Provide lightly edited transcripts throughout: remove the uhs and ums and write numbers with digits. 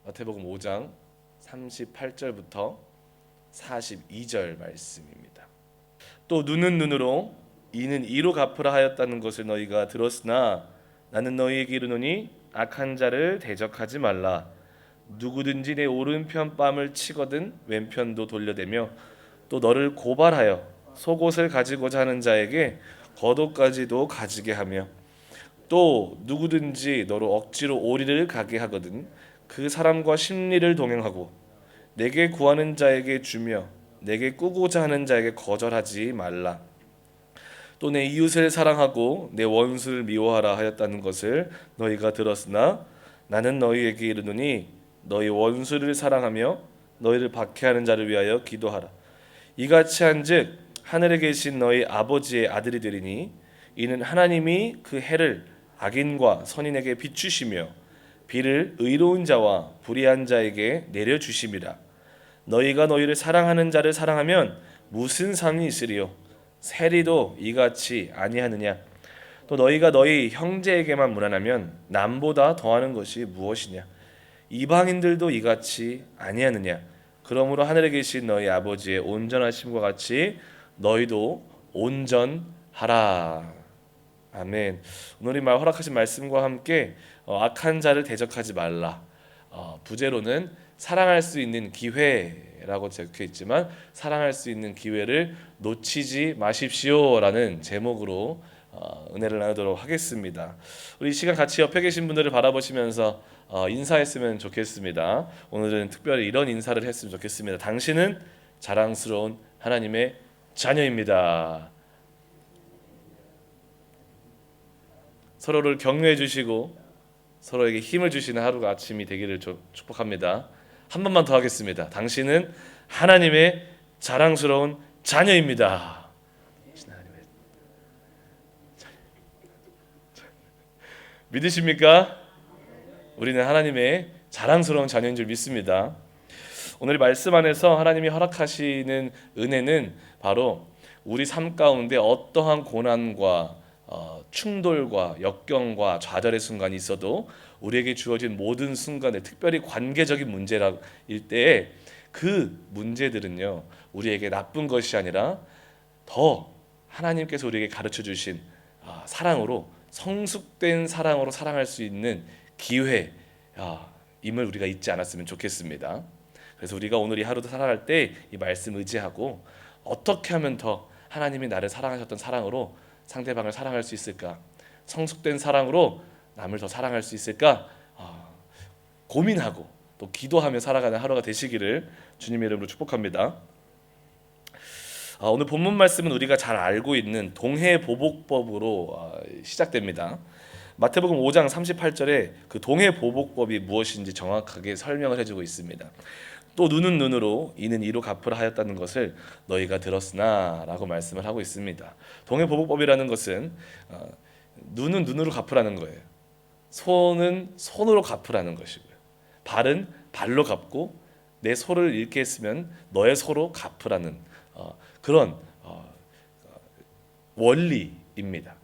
마태복음 5장 38절부터 42절 말씀입니다. 또 눈은 눈으로 이는 이로 갚으라 하였다는 것을 너희가 들었으나 나는 너희에게 이르노니 악한 자를 대적하지 말라. 누구든지 내 오른편 뺨을 치거든 왼편도 돌려대며 또 너를 고발하여 속옷을 가지고자 하는 자에게 겉옷까지도 가지게 하며 또 누구든지 너로 억지로 오리를 가게 하거든 그 사람과 심리를 동행하고 내게 구하는 자에게 주며 내게 꾸고자 하는 자에게 거절하지 말라. 또 내 이웃을 사랑하고 내 원수를 미워하라 하였다는 것을 너희가 들었으나 나는 너희에게 이르노니 너희 원수를 사랑하며 너희를 박해하는 자를 위하여 기도하라. 이같이 한즉 하늘에 계신 너희 아버지의 아들이 되리니 이는 하나님이 그 해를 악인과 선인에게 비추시며 비를 의로운 자와 불의한 자에게 내려 주심이라. 너희가 너희를 사랑하는 자를 사랑하면 무슨 상이 있으리요? 세리도 이같이 아니하느냐? 또 너희가 너희 형제에게만 무난하면 남보다 더하는 것이 무엇이냐? 이방인들도 이같이 아니하느냐? 그러므로 하늘에 계신 너희 아버지의 온전하심과 같이 너희도 온전하라. 아멘. 오늘 이 말 허락하신 말씀과 함께 악한 자를 대적하지 말라. 부제로는 사랑할 수 있는 기회라고 적혀 있지만 사랑할 수 있는 기회를 놓치지 마십시오라는 제목으로 은혜를 나누도록 하겠습니다. 우리 이 시간 같이 옆에 계신 분들을 바라보시면서 인사했으면 좋겠습니다. 오늘은 특별히 이런 인사를 했으면 좋겠습니다. 당신은 자랑스러운 하나님의 자녀입니다. 서로를 격려해 주시고 서로에게 힘을 주시는 하루가 아침이 되기를 축복합니다. 한 번만 더 하겠습니다. 당신은 하나님의 자랑스러운 자녀입니다. 믿으십니까? 우리는 하나님의 자랑스러운 자녀인 줄 믿습니다. 오늘 말씀 안에서 하나님이 허락하시는 은혜는 바로 우리 삶 가운데 어떠한 고난과 충돌과 역경과 좌절의 순간이 있어도 우리에게 주어진 모든 순간에 특별히 관계적인 문제일 때에 그 문제들은요 우리에게 나쁜 것이 아니라 더 하나님께서 우리에게 가르쳐 주신 사랑으로 성숙된 사랑으로 사랑할 수 있는 기회임을 우리가 잊지 않았으면 좋겠습니다. 그래서 우리가 오늘 이 하루도 살아갈 때 이 말씀 의지하고 어떻게 하면 더 하나님이 나를 사랑하셨던 사랑으로 상대방을 사랑할 수 있을까? 성숙된 사랑으로 남을 더 사랑할 수 있을까? 고민하고 또 기도하며 살아가는 하루가 되시기를 주님의 이름으로 축복합니다. 오늘 본문 말씀은 우리가 잘 알고 있는 동해보복법으로 시작됩니다. 마태복음 5장 38절에 그 동해보복법이 무엇인지 정확하게 설명을 해주고 있습니다. 또 눈은 눈으로 이는 이로 갚으라 하였다는 것을 너희가 들었으나 라고 말씀을 하고 있습니다. 동해보복법이라는 것은 눈은 눈으로 갚으라는 거예요. 손은 손으로 갚으라는 것이고요. 발은 발로 갚고 내 소를 잃게 했으면 너의 소로 갚으라는 그런 원리입니다.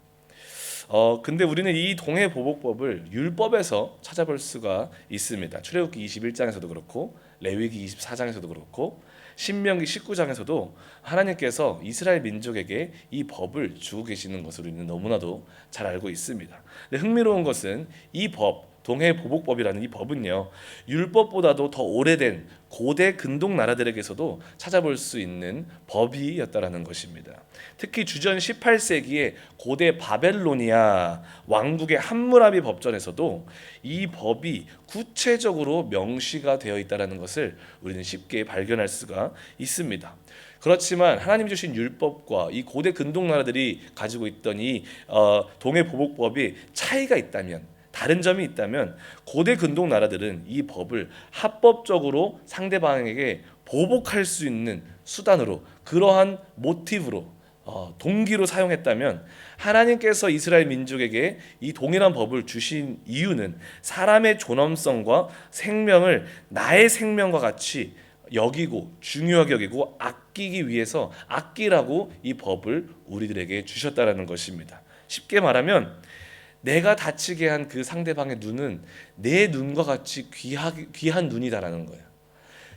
근데 우리는 이 동해보복법을 율법에서 찾아볼 수가 있습니다. 출애굽기 21장에서도 그렇고 레위기 24장에서도 그렇고 신명기 19장에서도 하나님께서 이스라엘 민족에게 이 법을 주고 계시는 것을 우리는 너무나도 잘 알고 있습니다. 근데 흥미로운 것은 이 법, 동해보복법이라는 이 법은요 율법보다도 더 오래된 고대 근동 나라들에게서도 찾아볼 수 있는 법이었다라는 것입니다. 특히 주전 18세기의 고대 바벨로니아 왕국의 함무라비 법전에서도 이 법이 구체적으로 명시가 되어 있다라는 것을 우리는 쉽게 발견할 수가 있습니다. 그렇지만 하나님 주신 율법과 이 고대 근동 나라들이 가지고 있던 이 동해보복법이 차이가 있다면 다른 점이 있다면 고대 근동 나라들은 이 법을 합법적으로 상대방에게 보복할 수 있는 수단으로 그러한 모티브로 동기로 사용했다면 하나님께서 이스라엘 민족에게 이 동일한 법을 주신 이유는 사람의 존엄성과 생명을 나의 생명과 같이 여기고 중요하게 여기고 아끼기 위해서 아끼라고 이 법을 우리들에게 주셨다라는 것입니다. 쉽게 말하면 내가 다치게 한 그 상대방의 눈은 내 눈과 같이 귀한 눈이다라는 거예요.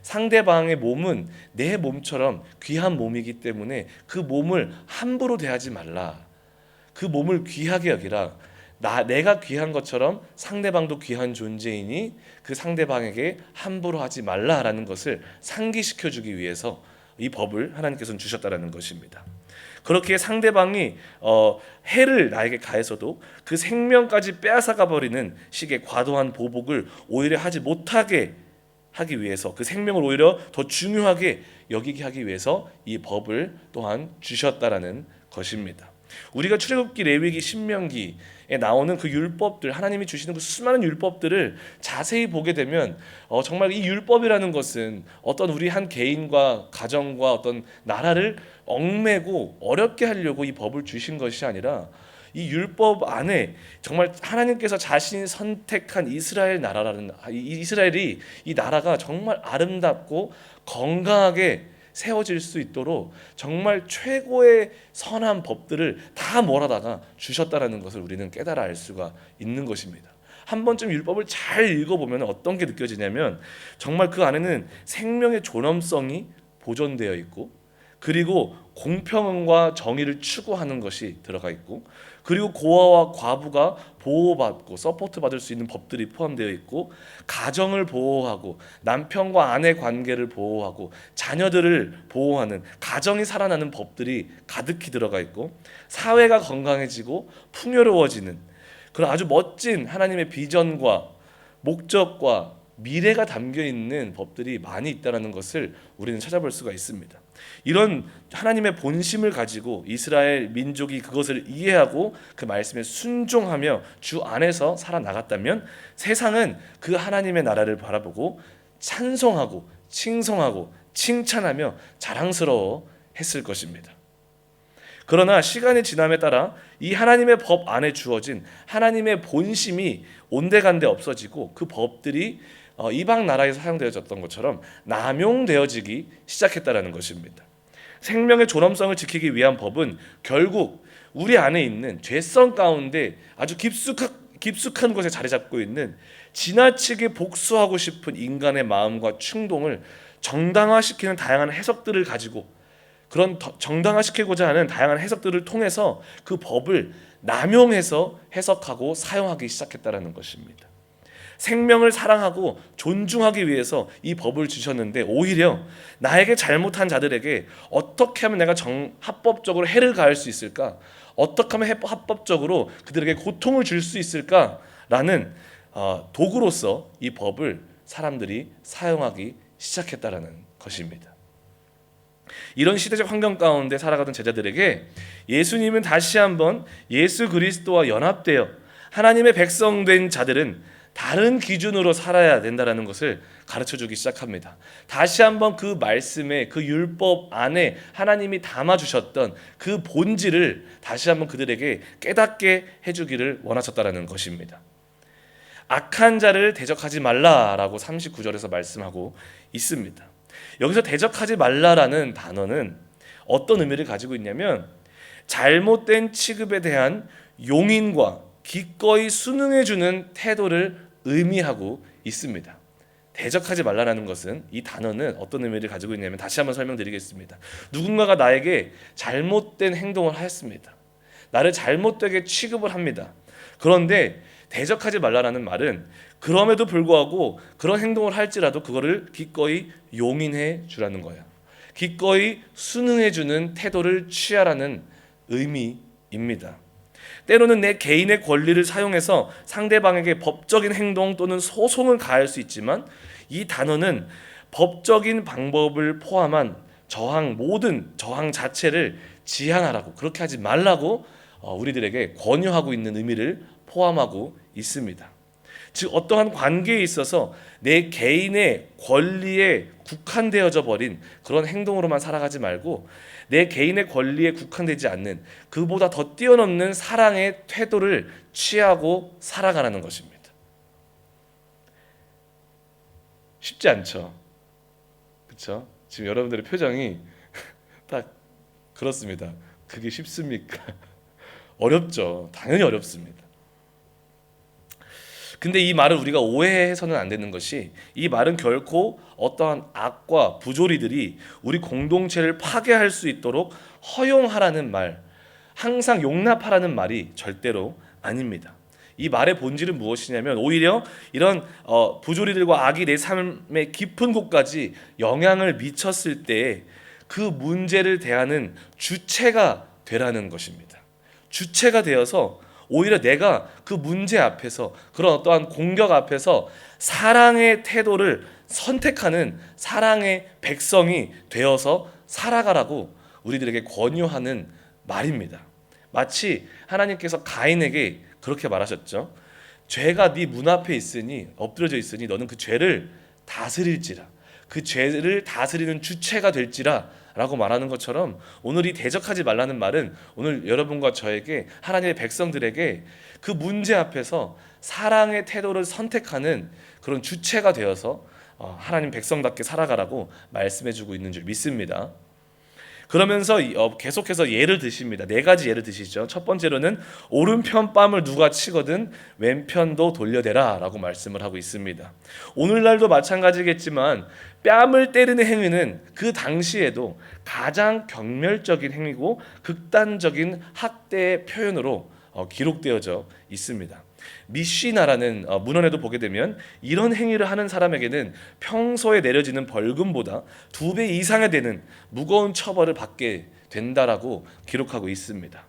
상대방의 몸은 내 몸처럼 귀한 몸이기 때문에 그 몸을 함부로 대하지 말라. 그 몸을 귀하게 여기라. 내가 귀한 것처럼 상대방도 귀한 존재이니 그 상대방에게 함부로 하지 말라라는 것을 상기시켜 주기 위해서 이 법을 하나님께서는 주셨다라는 것입니다. 그렇게 상대방이 해를 나에게 가해서도 그 생명까지 빼앗아가 버리는 식의 과도한 보복을 오히려 하지 못하게 하기 위해서, 그 생명을 오히려 더 중요하게 여기게 하기 위해서 이 법을 또한 주셨다라는 것입니다. 우리가 출애굽기, 레위기, 신명기에 나오는 그 율법들, 하나님이 주시는 그 수많은 율법들을 자세히 보게 되면 정말 이 율법이라는 것은 어떤 우리 한 개인과 가정과 어떤 나라를 얽매고 어렵게 하려고 이 법을 주신 것이 아니라 이 율법 안에 정말 하나님께서 자신이 선택한 이스라엘 나라라는, 이스라엘이 이 나라가 정말 아름답고 건강하게 세워질 수 있도록 정말 최고의 선한 법들을 다 몰아다가 주셨다라는 것을 우리는 깨달아 알 수가 있는 것입니다. 한 번쯤 율법을 잘 읽어보면 어떤 게 느껴지냐면 정말 그 안에는 생명의 존엄성이 보존되어 있고, 그리고 공평과 정의를 추구하는 것이 들어가 있고, 그리고 고아와 과부가 보호받고 서포트 받을 수 있는 법들이 포함되어 있고, 가정을 보호하고 남편과 아내 관계를 보호하고 자녀들을 보호하는 가정이 살아나는 법들이 가득히 들어가 있고, 사회가 건강해지고 풍요로워지는 그런 아주 멋진 하나님의 비전과 목적과 미래가 담겨 있는 법들이 많이 있다는 것을 우리는 찾아볼 수가 있습니다. 이런 하나님의 본심을 가지고 이스라엘 민족이 그것을 이해하고 그 말씀에 순종하며 주 안에서 살아나갔다면 세상은 그 하나님의 나라를 바라보고 찬송하고 칭송하고 칭찬하며 자랑스러워 했을 것입니다. 그러나 시간이 지남에 따라 이 하나님의 법 안에 주어진 하나님의 본심이 온데간데 없어지고 그 법들이 이방 나라에서 사용되어졌던 것처럼 남용되어지기 시작했다라는 것입니다. 생명의 존엄성을 지키기 위한 법은 결국 우리 안에 있는 죄성 가운데 아주 깊숙한 곳에 자리 잡고 있는 지나치게 복수하고 싶은 인간의 마음과 충동을 정당화시키는 다양한 해석들을 가지고, 그런 정당화시키고자 하는 다양한 해석들을 통해서 그 법을 남용해서 해석하고 사용하기 시작했다라는 것입니다. 생명을 사랑하고 존중하기 위해서 이 법을 주셨는데 오히려 나에게 잘못한 자들에게 어떻게 하면 내가 합법적으로 해를 가할 수 있을까? 어떻게 하면 합법적으로 그들에게 고통을 줄 수 있을까라는 도구로서 이 법을 사람들이 사용하기 시작했다라는 것입니다. 이런 시대적 환경 가운데 살아가던 제자들에게 예수님은 다시 한번 예수 그리스도와 연합되어 하나님의 백성된 자들은 다른 기준으로 살아야 된다는 것을 가르쳐주기 시작합니다. 다시 한번 그 말씀에, 그 율법 안에 하나님이 담아주셨던 그 본질을 다시 한번 그들에게 깨닫게 해주기를 원하셨다는 것입니다. 악한 자를 대적하지 말라라고 39절에서 말씀하고 있습니다. 여기서 대적하지 말라라는 단어는 어떤 의미를 가지고 있냐면 잘못된 취급에 대한 용인과 기꺼이 순응해주는 태도를 의미하고 있습니다. 대적하지 말라는 것은, 이 단어는 어떤 의미를 가지고 있냐면 다시 한번 설명드리겠습니다. 누군가가 나에게 잘못된 행동을 하였습니다. 나를 잘못되게 취급을 합니다. 그런데 대적하지 말라는 말은 그럼에도 불구하고 그런 행동을 할지라도 그거를 기꺼이 용인해 주라는 거예요. 기꺼이 순응해 주는 태도를 취하라는 의미입니다. 때로는 내 개인의 권리를 사용해서 상대방에게 법적인 행동 또는 소송을 가할 수 있지만, 이 단어는 법적인 방법을 포함한 모든 저항 자체를 지양하라고, 그렇게 하지 말라고 우리들에게 권유하고 있는 의미를 포함하고 있습니다. 즉 어떠한 관계에 있어서 내 개인의 권리에 국한되어져 버린 그런 행동으로만 살아가지 말고 내 개인의 권리에 국한되지 않는 그보다 더 뛰어넘는 사랑의 태도를 취하고 살아가라는 것입니다. 쉽지 않죠. 그렇죠? 지금 여러분들의 표정이 딱 그렇습니다. 그게 쉽습니까? 어렵죠. 당연히 어렵습니다. 근데 이 말을 우리가 오해해서는 안 되는 것이, 이 말은 결코 어떠한 악과 부조리들이 우리 공동체를 파괴할 수 있도록 허용하라는 말, 항상 용납하라는 말이 절대로 아닙니다. 이 말의 본질은 무엇이냐면, 오히려 이런 부조리들과 악이 내 삶의 깊은 곳까지 영향을 미쳤을 때 그 문제를 대하는 주체가 되라는 것입니다. 주체가 되어서 오히려 내가 그 문제 앞에서, 그런 어떠한 공격 앞에서 사랑의 태도를 선택하는 사랑의 백성이 되어서 살아가라고 우리들에게 권유하는 말입니다. 마치 하나님께서 가인에게 그렇게 말하셨죠. 죄가 네 문 앞에 있으니, 엎드려져 있으니 너는 그 죄를 다스릴지라, 그 죄를 다스리는 주체가 될지라 라고 말하는 것처럼, 오늘 이 대적하지 말라는 말은 오늘 여러분과 저에게, 하나님의 백성들에게 그 문제 앞에서 사랑의 태도를 선택하는 그런 주체가 되어서 하나님 백성답게 살아가라고 말씀해주고 있는 줄 믿습니다. 그러면서 계속해서 예를 드십니다. 네 가지 예를 드시죠. 첫 번째로는 오른편 뺨을 누가 치거든 왼편도 돌려대라 라고 말씀을 하고 있습니다. 오늘날도 마찬가지겠지만 뺨을 때리는 행위는 그 당시에도 가장 경멸적인 행위고 극단적인 학대의 표현으로 기록되어져 있습니다. 미시나라는 문헌에도 보게 되면 이런 행위를 하는 사람에게는 평소에 내려지는 벌금보다 2배 이상이 되는 무거운 처벌을 받게 된다라고 기록하고 있습니다.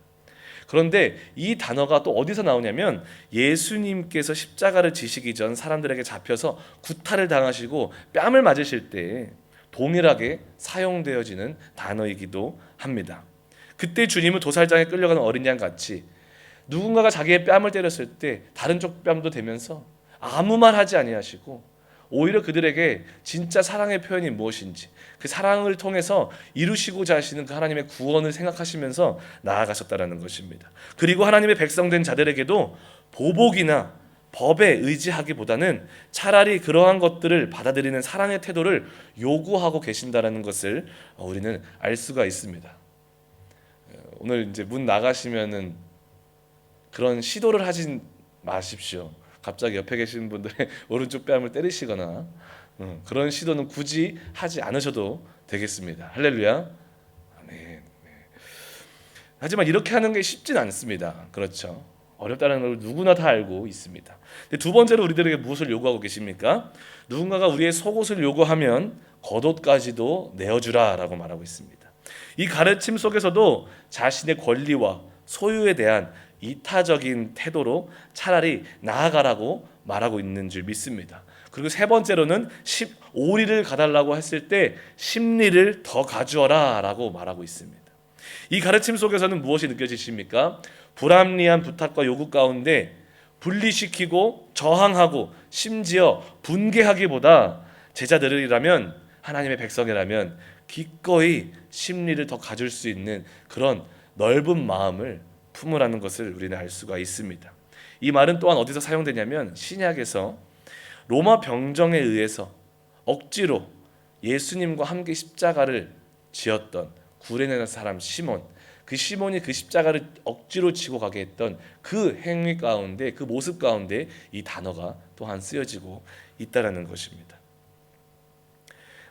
그런데 이 단어가 또 어디서 나오냐면, 예수님께서 십자가를 지시기 전 사람들에게 잡혀서 구타를 당하시고 뺨을 맞으실 때 동일하게 사용되어지는 단어이기도 합니다. 그때 주님은 도살장에 끌려가는 어린 양 같이 누군가가 자기의 뺨을 때렸을 때 다른 쪽 뺨도 대면서 아무 말 하지 아니하시고, 오히려 그들에게 진짜 사랑의 표현이 무엇인지, 그 사랑을 통해서 이루시고자 하시는 그 하나님의 구원을 생각하시면서 나아가셨다라는 것입니다. 그리고 하나님의 백성된 자들에게도 보복이나 법에 의지하기보다는 차라리 그러한 것들을 받아들이는 사랑의 태도를 요구하고 계신다라는 것을 우리는 알 수가 있습니다. 오늘 이제 문 나가시면은 그런 시도를 하진 마십시오. 갑자기 옆에 계시는 분들의 오른쪽 뺨을 때리시거나 그런 시도는 굳이 하지 않으셔도 되겠습니다. 할렐루야. 네. 하지만 이렇게 하는 게 쉽진 않습니다. 그렇죠. 어렵다는 걸 누구나 다 알고 있습니다. 근데 두 번째로 우리들에게 무엇을 요구하고 계십니까? 누군가가 우리의 속옷을 요구하면 겉옷까지도 내어주라라고 말하고 있습니다. 이 가르침 속에서도 자신의 권리와 소유에 대한 이타적인 태도로 차라리 나아가라고 말하고 있는 줄 믿습니다. 그리고 세 번째로는 15리를 가달라고 했을 때 10리를 더 가주어라 라고 말하고 있습니다. 이 가르침 속에서는 무엇이 느껴지십니까? 불합리한 부탁과 요구 가운데 분리시키고 저항하고 심지어 분개하기보다 제자들이라면, 하나님의 백성이라면 기꺼이 10리를 더 가줄 수 있는 그런 넓은 마음을 품으라는 것을 우리는 알 수가 있습니다. 이 말은 또한 어디서 사용되냐면, 신약에서 로마 병정에 의해서 억지로 예수님과 함께 십자가를 지었던 구레네 사람 시몬, 그 시몬이 그 십자가를 억지로 지고 가게 했던 그 행위 가운데, 그 모습 가운데 이 단어가 또한 쓰여지고 있다라는 것입니다.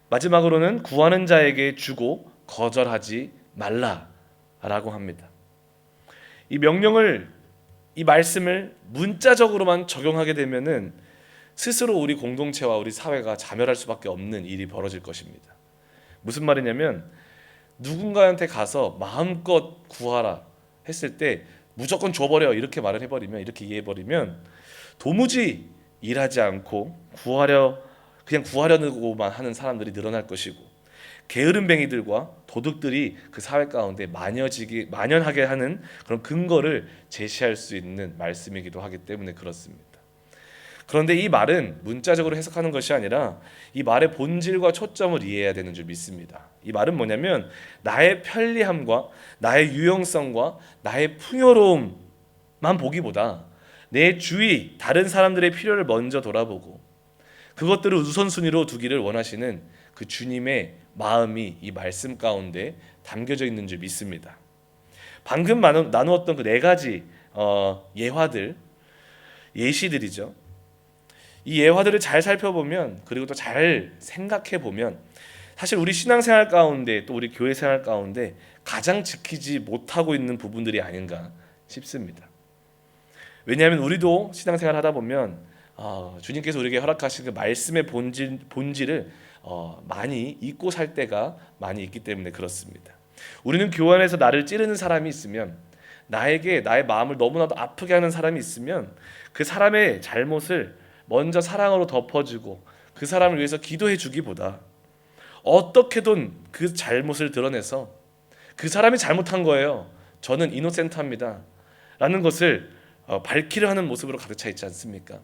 마지막으로는 구하는 자에게 주고 거절하지 말라라고 합니다. 이 명령을, 이 말씀을 문자적으로만 적용하게 되면은 스스로 우리 공동체와 우리 사회가 자멸할 수밖에 없는 일이 벌어질 것입니다. 무슨 말이냐면, 누군가한테 가서 마음껏 구하라 했을 때 무조건 줘버려 이렇게 말을 해버리면, 이렇게 이해해버리면 도무지 일하지 않고 그냥 구하려고만 하는 사람들이 늘어날 것이고, 게으름뱅이들과 도둑들이 그 사회 가운데 만연하게 하는 그런 근거를 제시할 수 있는 말씀이기도 하기 때문에 그렇습니다. 그런데 이 말은 문자적으로 해석하는 것이 아니라 이 말의 본질과 초점을 이해해야 되는 줄 믿습니다. 이 말은 뭐냐면, 나의 편리함과 나의 유용성과 나의 풍요로움만 보기보다 내 주위 다른 사람들의 필요를 먼저 돌아보고 그것들을 우선순위로 두기를 원하시는 그 주님의 마음이 이 말씀 가운데 담겨져 있는 줄 믿습니다. 방금 나누었던 그 네 가지 예화들, 예시들이죠. 이 예화들을 잘 살펴보면, 그리고 또 잘 생각해 보면, 사실 우리 신앙생활 가운데 또 우리 교회 생활 가운데 가장 지키지 못하고 있는 부분들이 아닌가 싶습니다. 왜냐하면 우리도 신앙생활 하다 보면 주님께서 우리에게 허락하신 그 말씀의 본질을 많이 잊고 살 때가 많이 있기 때문에 그렇습니다. 우리는 교회 안에서 나를 찌르는 사람이 있으면, 나에게 나의 마음을 너무나도 아프게 하는 사람이 있으면, 그 사람의 잘못을 먼저 사랑으로 덮어주고 그 사람을 위해서 기도해 주기보다 어떻게든 그 잘못을 드러내서 그 사람이 잘못한 거예요, 저는 이노센트합니다 라는 것을 밝히려 하는 모습으로 가득 차 있지 않습니까?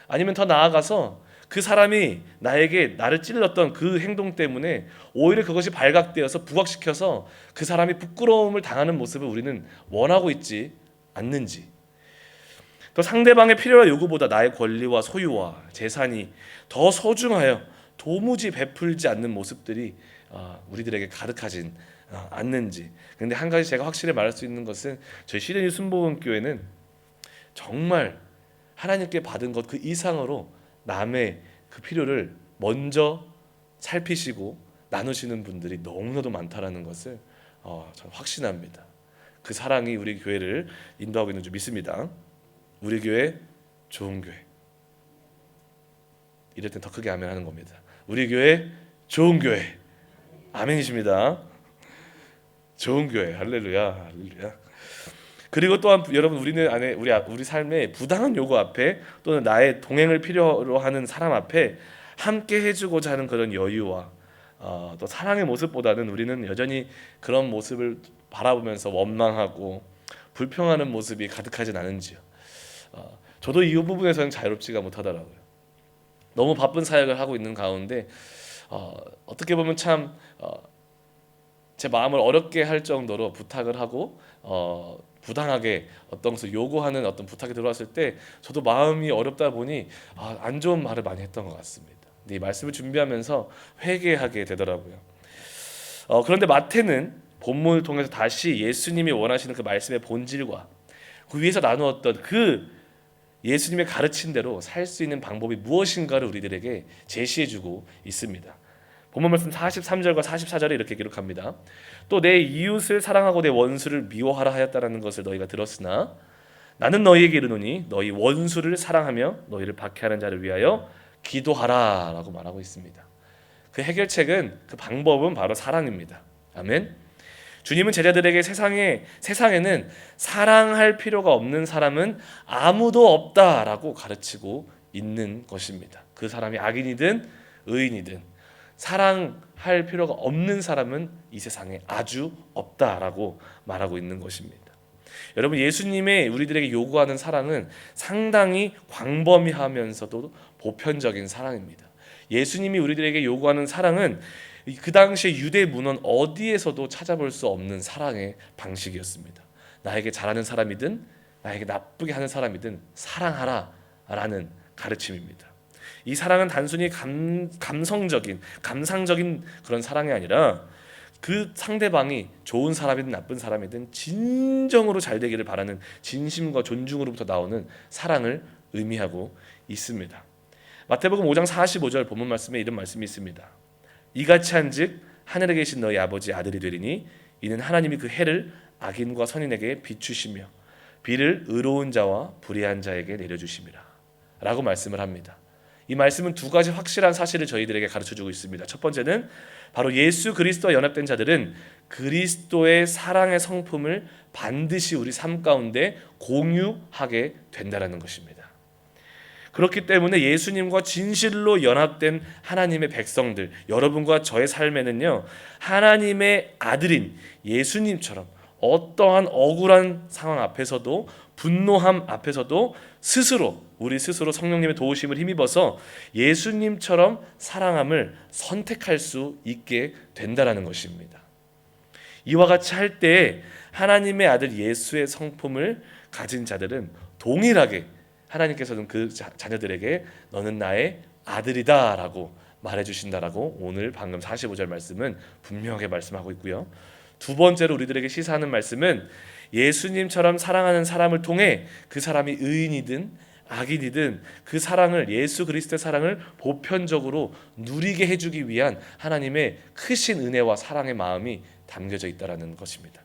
아니면 더 나아가서 그 사람이 나를 찔렀던 그 행동 때문에 오히려 그것이 발각되어서 부각시켜서 그 사람이 부끄러움을 당하는 모습을 우리는 원하고 있지 않는지, 또 상대방의 필요와 요구보다 나의 권리와 소유와 재산이 더 소중하여 도무지 베풀지 않는 모습들이 우리들에게 가득하진 않는지. 그런데 한 가지 제가 확실히 말할 수 있는 것은, 저희 시드니 순복음교회는 정말 하나님께 받은 것 그 이상으로 남의 그 필요를 먼저 살피시고 나누시는 분들이 너무나도 많다라는 것을 저는 확신합니다. 그 사랑이 우리 교회를 인도하고 있는 줄 믿습니다. 우리 교회 좋은 교회. 이럴 땐 더 크게 아멘 하는 겁니다. 우리 교회 좋은 교회. 아멘이십니다. 좋은 교회. 할렐루야. 할렐루야. 그리고 또한 여러분, 우리는 우리 삶의 부당한 요구 앞에, 또는 나의 동행을 필요로 하는 사람 앞에 함께 해주고자 하는 그런 여유와 또 사랑의 모습보다는 우리는 여전히 그런 모습을 바라보면서 원망하고 불평하는 모습이 가득하진 않은지요. 저도 이 부분에서는 자유롭지가 못하더라고요. 너무 바쁜 사역을 하고 있는 가운데 어떻게 보면 참 제 마음을 어렵게 할 정도로 부탁을 하고 부당하게 어떤 것을 요구하는 어떤 부탁이 들어왔을 때 저도 마음이 어렵다 보니 안 좋은 말을 많이 했던 것 같습니다. 근데 이 말씀을 준비하면서 회개하게 되더라고요. 그런데 마태는 본문을 통해서 다시 예수님이 원하시는 그 말씀의 본질과 그 위에서 나누었던 그 예수님의 가르친 대로 살 수 있는 방법이 무엇인가를 우리들에게 제시해주고 있습니다. 본문 말씀 43절과 44절에 이렇게 기록합니다. 또 내 이웃을 사랑하고 내 원수를 미워하라 하였다라는 것을 너희가 들었으나 나는 너희에게 이르노니 너희 원수를 사랑하며 너희를 박해하는 자를 위하여 기도하라 라고 말하고 있습니다. 그 해결책은, 그 방법은 바로 사랑입니다. 아멘. 주님은 제자들에게 세상에는 사랑할 필요가 없는 사람은 아무도 없다라고 가르치고 있는 것입니다. 그 사람이 악인이든 의인이든 사랑할 필요가 없는 사람은 이 세상에 아주 없다라고 말하고 있는 것입니다. 여러분, 예수님의 우리들에게 요구하는 사랑은 상당히 광범위하면서도 보편적인 사랑입니다. 예수님이 우리들에게 요구하는 사랑은 그 당시에 유대 문헌 어디에서도 찾아볼 수 없는 사랑의 방식이었습니다. 나에게 잘하는 사람이든 나에게 나쁘게 하는 사람이든 사랑하라 라는 가르침입니다. 이 사랑은 단순히 감상적인 그런 사랑이 아니라 그 상대방이 좋은 사람이든 나쁜 사람이든 진정으로 잘 되기를 바라는 진심과 존중으로부터 나오는 사랑을 의미하고 있습니다. 마태복음 5장 45절 본문 말씀에 이런 말씀이 있습니다. 이같이 한즉 하늘에 계신 너희 아버지 아들이 되리니 이는 하나님이 그 해를 악인과 선인에게 비추시며 비를 의로운 자와 불의한 자에게 내려주심이라 라고 말씀을 합니다. 이 말씀은 두 가지 확실한 사실을 저희들에게 가르쳐주고 있습니다. 첫 번째는 바로 예수 그리스도와 연합된 자들은 그리스도의 사랑의 성품을 반드시 우리 삶 가운데 공유하게 된다는 것입니다. 그렇기 때문에 예수님과 진실로 연합된 하나님의 백성들, 여러분과 저의 삶에는요, 하나님의 아들인 예수님처럼 어떠한 억울한 상황 앞에서도, 분노함 앞에서도 우리 스스로 성령님의 도우심을 힘입어서 예수님처럼 사랑함을 선택할 수 있게 된다는 것입니다. 이와 같이 할 때 하나님의 아들 예수의 성품을 가진 자들은 동일하게 하나님께서는 그 자녀들에게 너는 나의 아들이다 라고 말해주신다라고 오늘 방금 45절 말씀은 분명하게 말씀하고 있고요. 두 번째로 우리들에게 시사하는 말씀은 예수님처럼 사랑하는 사람을 통해 그 사람이 의인이든 악인이든 그 사랑을, 예수 그리스도의 사랑을 보편적으로 누리게 해주기 위한 하나님의 크신 은혜와 사랑의 마음이 담겨져 있다는 것입니다.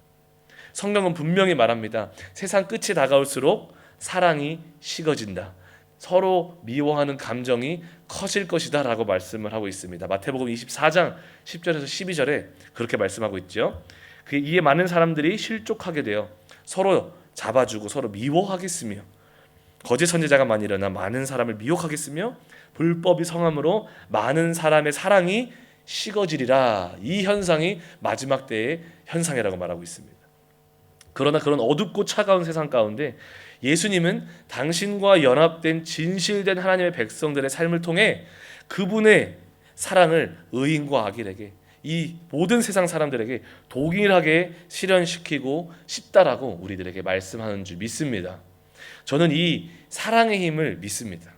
성경은 분명히 말합니다. 세상 끝이 다가올수록 사랑이 식어진다. 서로 미워하는 감정이 커질 것이다 라고 말씀을 하고 있습니다. 마태복음 24장 10절에서 12절에 그렇게 말씀하고 있죠. 이에 많은 사람들이 실족하게 되어 서로 잡아주고 서로 미워하겠으며 거짓 선지자가 많이 일어나 많은 사람을 미혹하겠으며 불법이 성함으로 많은 사람의 사랑이 식어지리라. 이 현상이 마지막 때의 현상이라고 말하고 있습니다. 그러나 그런 어둡고 차가운 세상 가운데 예수님은 당신과 연합된 진실된 하나님의 백성들의 삶을 통해 그분의 사랑을 의인과 악인에게, 이 모든 세상 사람들에게 동일하게 실현시키고 싶다라고 우리들에게 말씀하는 줄 믿습니다. 저는 이 사랑의 힘을 믿습니다.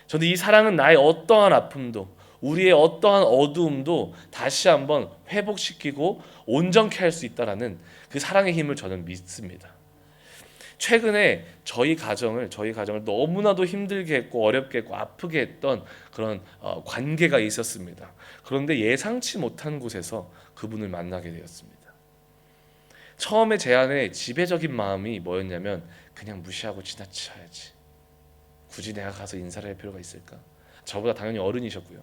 저는 이 사랑은 나의 어떠한 아픔도, 우리의 어떠한 어두움도 다시 한번 회복시키고 온전케 할 수 있다라는 그 사랑의 힘을 저는 믿습니다. 최근에 저희 가정을 너무나도 힘들게 했고 어렵게 했고 아프게 했던 그런 관계가 있었습니다. 그런데 예상치 못한 곳에서 그분을 만나게 되었습니다. 처음에 제 안에 지배적인 마음이 뭐였냐면 그냥 무시하고 지나쳐야지. 굳이 내가 가서 인사를 할 필요가 있을까? 저보다 당연히 어른이셨고요.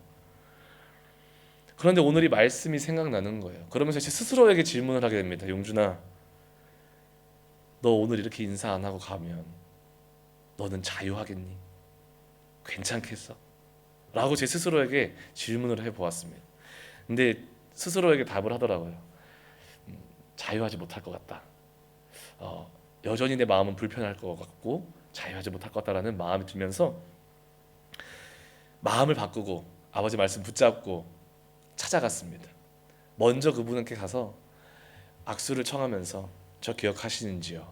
그런데 오늘 이 말씀이 생각나는 거예요. 그러면서 제 스스로에게 질문을 하게 됩니다. 용준아, 너 오늘 이렇게 인사 안 하고 가면 너는 자유하겠니? 괜찮겠어? 라고 제 스스로에게 질문을 해보았습니다. 근데 스스로에게 답을 하더라고요. 자유하지 못할 것 같다. 여전히 내 마음은 불편할 것 같고 자유하지 못할 것 같다라는 마음이 들면서 마음을 바꾸고 아버지 말씀 붙잡고 찾아갔습니다. 먼저 그분께 가서 악수를 청하면서 저 기억하시는지요?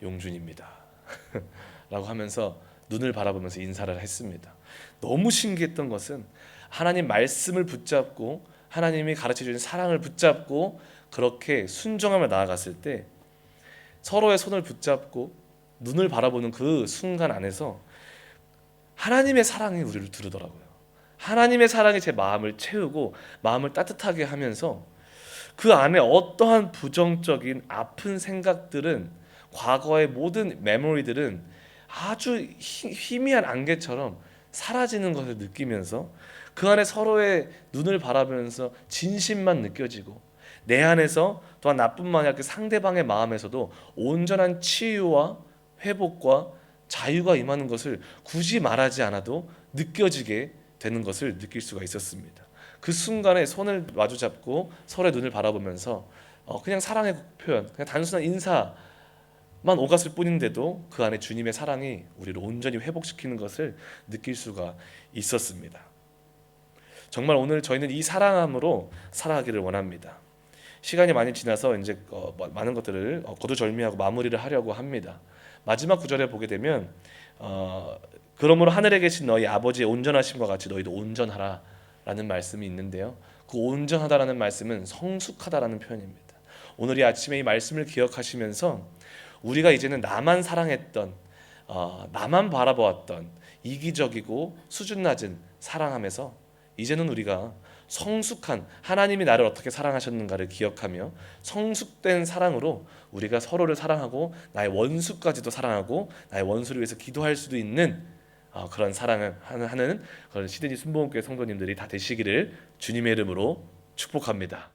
용준입니다. 라고 하면서 눈을 바라보면서 인사를 했습니다. 너무 신기했던 것은 하나님 말씀을 붙잡고 하나님이 가르쳐주신 사랑을 붙잡고 그렇게 순종하며 나아갔을 때 서로의 손을 붙잡고 눈을 바라보는 그 순간 안에서 하나님의 사랑이 우리를 두르더라고요. 하나님의 사랑이 제 마음을 채우고 마음을 따뜻하게 하면서 그 안에 어떠한 부정적인 아픈 생각들은, 과거의 모든 메모리들은 아주 희미한 안개처럼 사라지는 것을 느끼면서 그 안에 서로의 눈을 바라보면서 진심만 느껴지고 내 안에서 또한 나뿐만 아니라 그 상대방의 마음에서도 온전한 치유와 회복과 자유가 임하는 것을 굳이 말하지 않아도 느껴지게 되는 것을 느낄 수가 있었습니다. 그 순간에 손을 마주 잡고 서로의 눈을 바라보면서 그냥 사랑의 표현, 그냥 단순한 인사만 오갔을 뿐인데도 그 안에 주님의 사랑이 우리를 온전히 회복시키는 것을 느낄 수가 있었습니다. 정말 오늘 저희는 이 사랑함으로 살아가기를 원합니다. 시간이 많이 지나서 이제 많은 것들을 거두절미하고 마무리를 하려고 합니다. 마지막 구절에 보게 되면 그러므로 하늘에 계신 너희 아버지의 온전하심과 같이 너희도 온전하라 라는 말씀이 있는데요. 그 온전하다라는 말씀은 성숙하다라는 표현입니다. 오늘 이 아침에 이 말씀을 기억하시면서 우리가 이제는 나만 사랑했던, 나만 바라보았던 이기적이고 수준 낮은 사랑함에서 이제는 우리가 성숙한 하나님이 나를 어떻게 사랑하셨는가를 기억하며 성숙된 사랑으로 우리가 서로를 사랑하고 나의 원수까지도 사랑하고 나의 원수를 위해서 기도할 수도 있는 그런 사랑을 하는 그런 시드니 순복음교회 성도님들이 다 되시기를 주님의 이름으로 축복합니다.